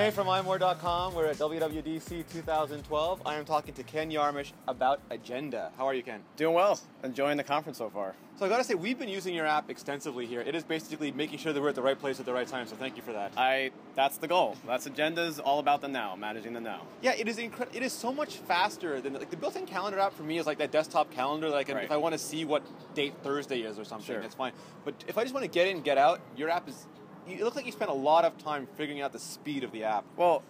Today from iMore.com, we're at WWDC 2012. I am talking to Ken Yarmosh about Agenda. How are you, Ken? Doing well. Enjoying the conference so far. So I gotta say, we've been using your app extensively here. It is basically making sure that we're at the right place at the right time, so thank you for that. That's the goal. That's Agenda's all about the now, managing the now. Yeah, it is incredible. It is so much faster than, like, the built-in calendar app for me is like that desktop calendar. Like, Right. if I want to see what date Thursday is or something, Sure. that's fine. But if I just want to get in, get out, your app is... It looks like you spent a lot of time figuring out the speed of the app. Well,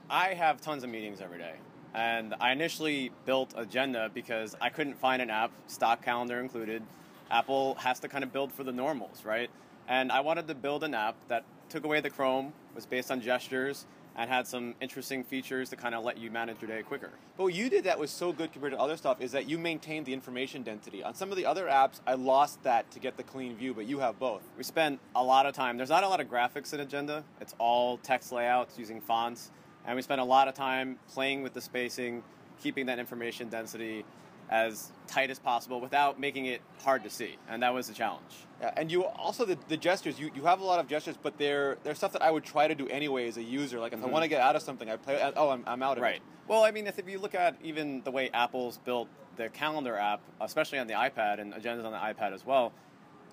I have tons of meetings every day. And I initially built Agenda because I couldn't find an app, stock calendar included. Apple has to kind of build for the normals, right? And I wanted to build an app that took away the Chrome, was based on gestures, and had some interesting features to kind of let you manage your day quicker. But what you did that was so good compared to other stuff is that you maintained the information density. On some of the other apps, I lost that to get the clean view, but you have both. We spent a lot of time. There's not a lot of graphics in Agenda. It's all text layouts using fonts. And we spent a lot of time playing with the spacing, keeping that information density as tight as possible without making it hard to see. And that was the challenge. Yeah, and you also, the gestures, you have a lot of gestures, but they're stuff that I would try to do anyway as a user. Like if I want to get out of something, I play, I'm out of it. Right. Well, I mean, if you look at even the way Apple's built the calendar app, especially on the iPad, and Agenda's on the iPad as well,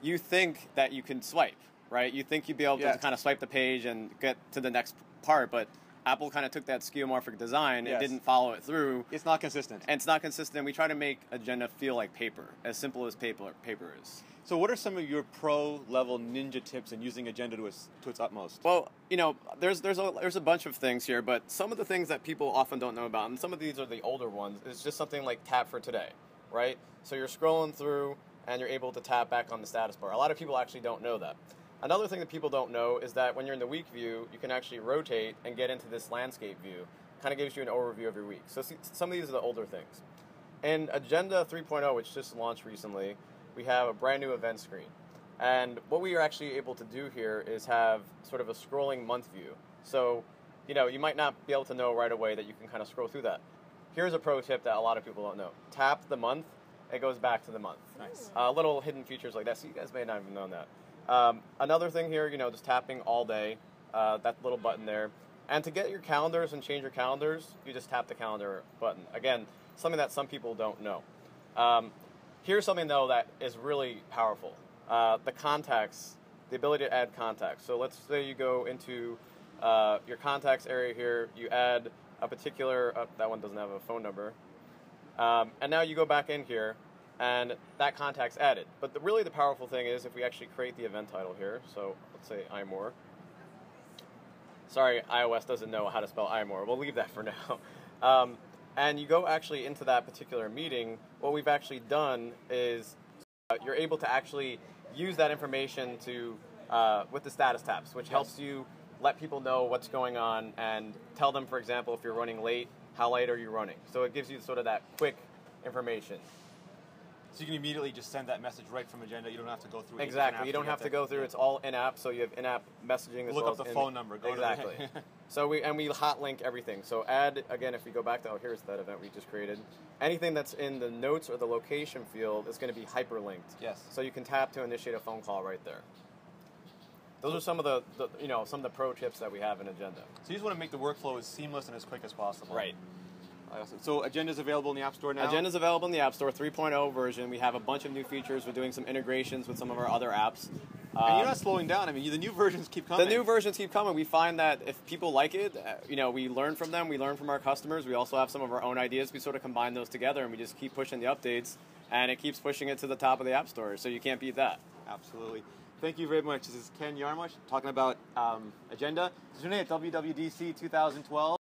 you think that you can swipe, right? You think you'd be able to kind of swipe the page and get to the next part, but Apple kind of took that skeuomorphic design and didn't follow it through. It's not consistent. And it's not consistent. We try to make Agenda feel like paper, as simple as paper is. So what are some of your pro-level ninja tips in using Agenda to its utmost? Well, there's a bunch of things here, but some of the things that people often don't know about, and some of these are the older ones, is just something like tap for today, right? So you're scrolling through and you're able to tap back on the status bar. A lot of people actually don't know that. Another thing that people don't know is that when you're in the week view, you can actually rotate and get into this landscape view. Kind of gives you an overview of your week. So some of these are the older things. In Agenda 3.0, which just launched recently, we have a brand new event screen. And what we are actually able to do here is have sort of a scrolling month view. So, you might not be able to know right away that you can kind of scroll through that. Here's a pro tip that a lot of people don't know. Tap the month, it goes back to the month. Nice. Little hidden features like that, so you guys may not even know that. Another thing here, just tapping all day, that little button there. And to get your calendars and change your calendars, you just tap the calendar button. Again, something that some people don't know. Here's something, though, that is really powerful. The contacts, the ability to add contacts. So let's say you go into your contacts area here, you add a particular, that one doesn't have a phone number, and now you go back in here, and that contact's added. But really the powerful thing is if we actually create the event title here, so let's say iMore. Sorry, iOS doesn't know how to spell iMore. We'll leave that for now. And you go actually into that particular meeting, what we've actually done is you're able to actually use that information to with the status tabs, which helps you let people know what's going on and tell them, for example, if you're running late, how late are you running? So it gives you sort of that quick information. So you can immediately just send that message right from Agenda. You don't have to go through. Exactly. You don't have to go through. It's all in-app, so you have in-app messaging. Look up the phone number. Go exactly. So we hot link everything. So add again. If we go back to here's that event we just created. Anything that's in the notes or the location field is going to be hyperlinked. Yes. So you can tap to initiate a phone call right there. Those are some of the some of the pro tips that we have in Agenda. So you just want to make the workflow as seamless and as quick as possible. Right. So Agenda's available in the App Store now? Agenda's available in the App Store, 3.0 version. We have a bunch of new features. We're doing some integrations with some of our other apps. And you're not slowing down. I mean, the new versions keep coming. The new versions keep coming. We find that if people like it, we learn from them. We learn from our customers. We also have some of our own ideas. We sort of combine those together, and we just keep pushing the updates, and it keeps pushing it to the top of the App Store, so you can't beat that. Absolutely. Thank you very much. This is Ken Yarmosh talking about Agenda. This is at WWDC 2012.